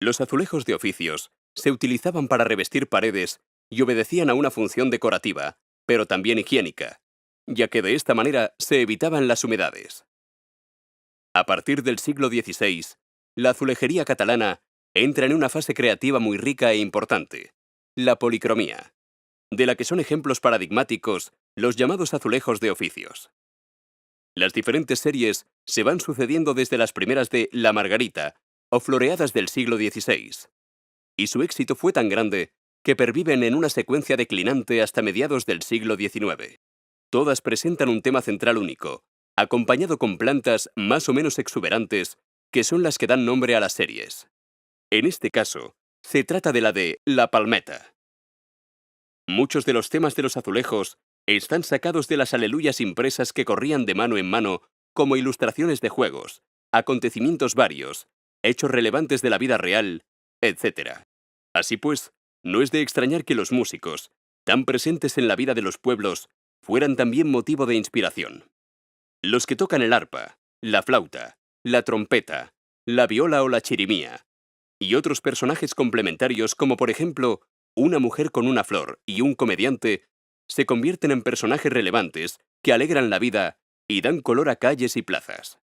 Los azulejos de oficios se utilizaban para revestir paredes y obedecían a una función decorativa, pero también higiénica, ya que de esta manera se evitaban las humedades. A partir del siglo XVI, la azulejería catalana entra en una fase creativa muy rica e importante, la policromía, de la que son ejemplos paradigmáticos los llamados azulejos de oficios. Las diferentes series se van sucediendo desde las primeras de La Margarita o floreadas del siglo XVI, y su éxito fue tan grande que perviven en una secuencia declinante hasta mediados del siglo XIX. Todas presentan un tema central único, acompañado con plantas más o menos exuberantes, que son las que dan nombre a las series. En este caso, se trata de la de La Palmeta. Muchos de los temas de los azulejos están sacados de las aleluyas impresas que corrían de mano en mano como ilustraciones de juegos, acontecimientos varios, hechos relevantes de la vida real, etc. Así pues, no es de extrañar que los músicos, tan presentes en la vida de los pueblos, fueran también motivo de inspiración. Los que tocan el arpa, la flauta, la trompeta, la viola o la chirimía, y otros personajes complementarios como por ejemplo una mujer con una flor y un comediante, se convierten en personajes relevantes que alegran la vida y dan color a calles y plazas.